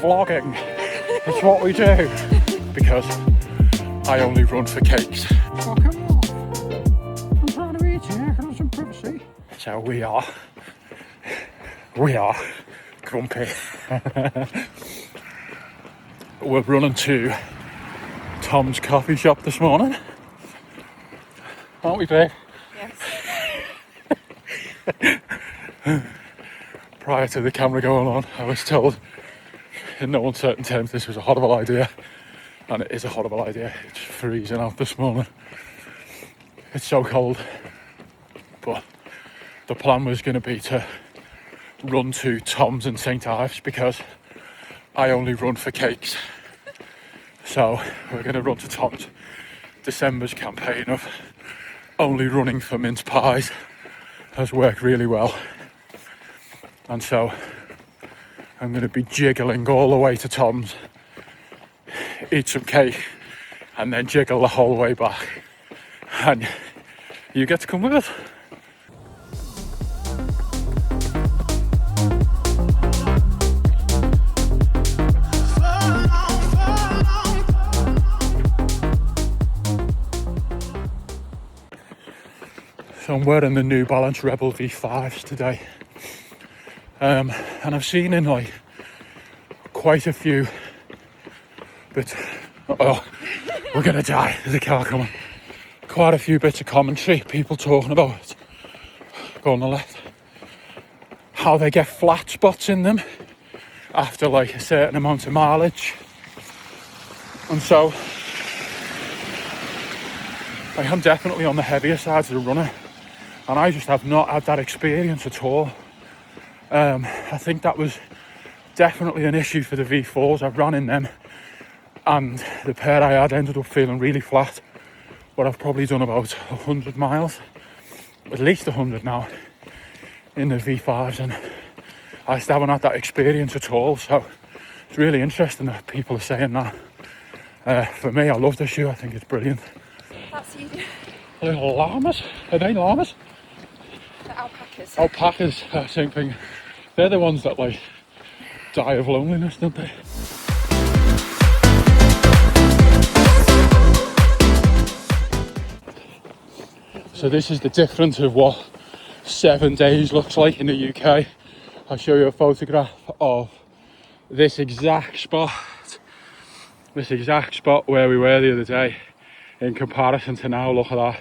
vlogging. It's what we do. Because I only run for cakes. Oh, come on. I'm trying to eat here. Can I have some privacy? So we are grumpy. We're running to Tom's coffee shop this morning. Aren't we, babe? Yes. Prior to the camera going on, I was told in no uncertain terms this was a horrible idea. And it is a horrible idea. It's freezing out this morning. It's so cold. But the plan was going to be to run to Tom's in St Ives because I only run for cakes. So we're going to run to Tom's. December's campaign of only running for mince pies has worked really well. And so I'm going to be jiggling all the way to Tom's, eat some cake, and then jiggle the whole way back. And you get to come with us. So I'm wearing the New Balance Rebel V5s today. And I've seen in like quite a few bits. Oh, we're gonna die. There's a car coming. Quite a few bits of commentary, people talking about, go on the left, how they get flat spots in them after like a certain amount of mileage. And so I am definitely on the heavier side of the runner, and I just have not had that experience at all. I think that was definitely an issue for the V4s. I ran in them and the pair I had ended up feeling really flat, but I've probably done about 100 miles, at least 100 now, in the V5s, and I just haven't had that experience at all. So it's really interesting that people are saying that. For me, I love the shoe. I think it's brilliant. That's you. Little llamas. Are they llamas? The alpacas. Alpacas, same thing. They're the ones that like die of loneliness, don't they? So this is the difference of what 7 days looks like in the UK. I'll show you a photograph of this exact spot where we were the other day in comparison to now. Look at that.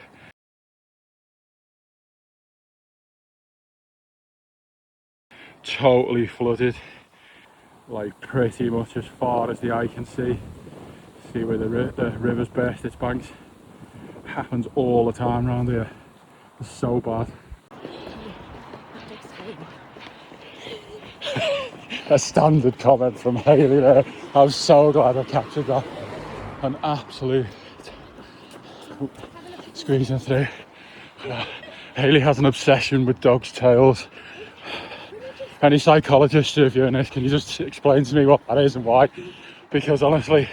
Totally flooded, like pretty much as far as the eye can see. See where the river's burst its banks. Happens all the time around here. It's so bad. A standard comment from Hayley there. I'm so glad I captured that. An absolute squeezing through. Hayley has an obsession with dogs' tails. Any psychologist reviewing this, can you just explain to me what that is and why? Because honestly,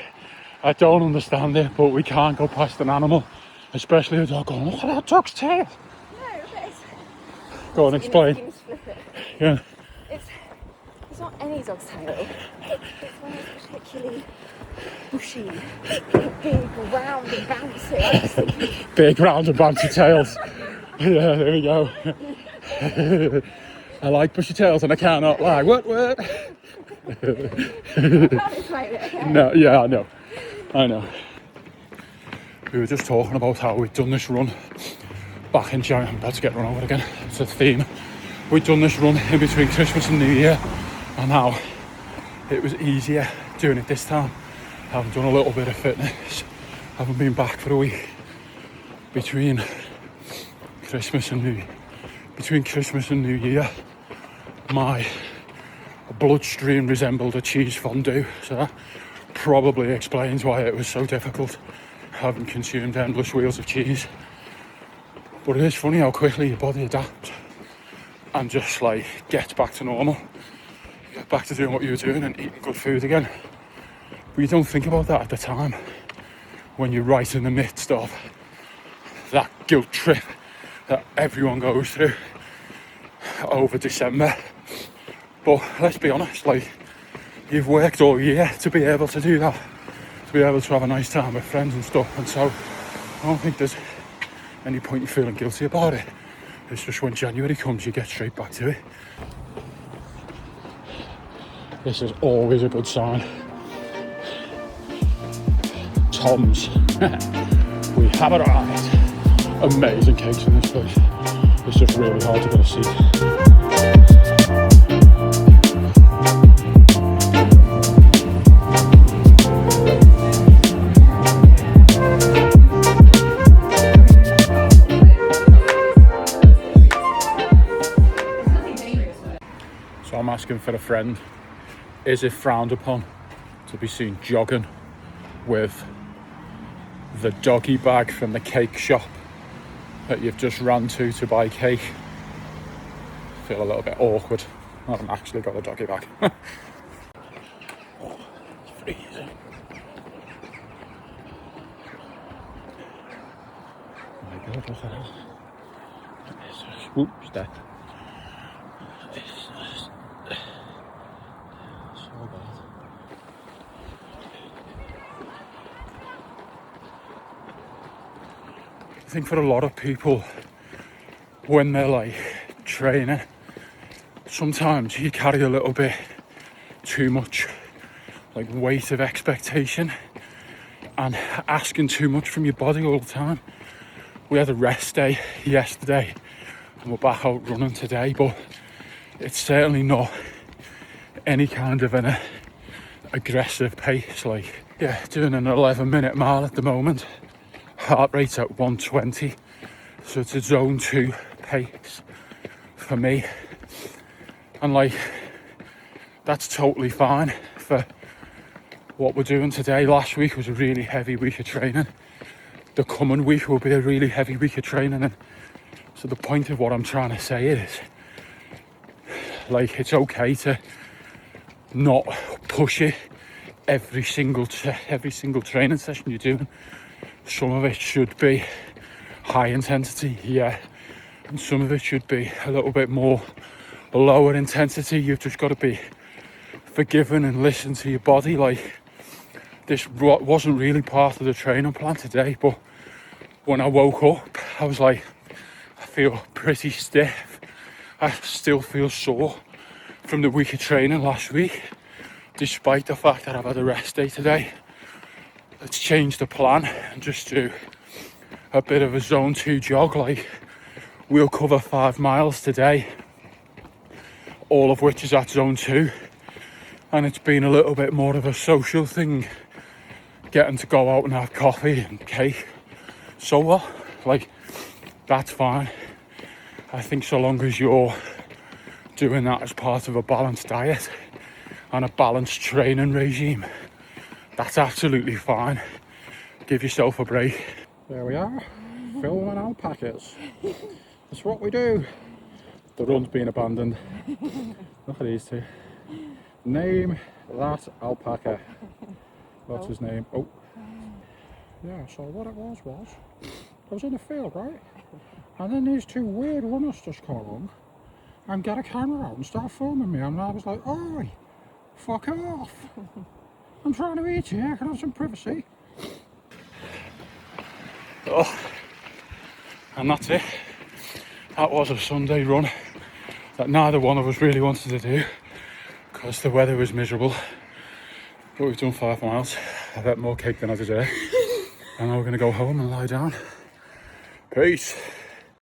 I don't understand it, but we can't go past an animal, especially a dog, going, look at that dog's tail. No, but it's... Go on, explain. You need to flip it. Yeah. It's not any dog's tail. It's one of those particularly bushy, big, round and bouncy. Big, round and bouncy tails. Yeah, there we go. I like bushy tails and I cannot lie. What? You can't explain it, okay? No, yeah, I know. We were just talking about how we'd done this run back in January. I'm about to get run over again. It's a theme. We'd done this run in between Christmas and New Year, and how it was easier doing it this time. I haven't done a little bit of fitness. I haven't been back for a week. Between Christmas and New Year, my bloodstream resembled a cheese fondue, so that probably explains why it was so difficult having consumed endless wheels of cheese. But it is funny how quickly your body adapts and just like gets back to normal, get back to doing what you were doing and eating good food again. But you don't think about that at the time when you're right in the midst of that guilt trip that everyone goes through over December. But let's be honest, like, you've worked all year to be able to do that, to be able to have a nice time with friends and stuff. And so I don't think there's any point in feeling guilty about it. It's just when January comes, you get straight back to it. This is always a good sign. Tom's. We have arrived. Amazing cakes in this place. It's just really hard to get a seat. So I'm asking for a friend. Is it frowned upon to be seen jogging with the doggy bag from the cake shop that you've just ran to buy cake? Feel a little bit awkward. I haven't actually got a doggy bag. Oh, it's freezing. Oh my god, look at that. Oops, dead. So bad. I think for a lot of people, when they're like training, sometimes you carry a little bit too much like weight of expectation and asking too much from your body all the time. We had a rest day yesterday and we're back out running today, but it's certainly not any kind of an aggressive pace. Like, yeah, doing an 11-minute mile at the moment. Heart rate's at 120, so it's a zone 2 pace for me, and like that's totally fine for what we're doing today. Last week was a really heavy week of training. The coming week will be a really heavy week of training, and so the point of what I'm trying to say is, like, it's okay to not push it every single training session you're doing. Some of it should be high intensity, yeah, and some of it should be a little bit more lower intensity. You've just got to be forgiving and listen to your body. Like, this wasn't really part of the training plan today, but when I woke up, I was like, I feel pretty stiff. I still feel sore from the week of training last week, despite the fact that I've had a rest day today. Let's change the plan and just do a bit of a zone 2 jog. Like, we'll cover 5 miles today, all of which is at zone 2, and it's been a little bit more of a social thing, getting to go out and have coffee and cake. So what? Like, that's fine. I think so long as you're doing that as part of a balanced diet and a balanced training regime, that's absolutely fine. Give yourself a break. There we are, filming alpacas. That's what we do. The run's been abandoned. Look at these two. Name that alpaca. What's his name? Oh. Yeah, so what it was, I was in the field, right? And then these two weird runners just come along and get a camera out and start filming me. And I was like, oi, fuck off. I'm trying to eat here, can I have some privacy? Oh, and that's it. That was a Sunday run that neither one of us really wanted to do because the weather was miserable. But we've done 5 miles. I've had more cake than I deserve. And now we're going to go home and lie down. Peace.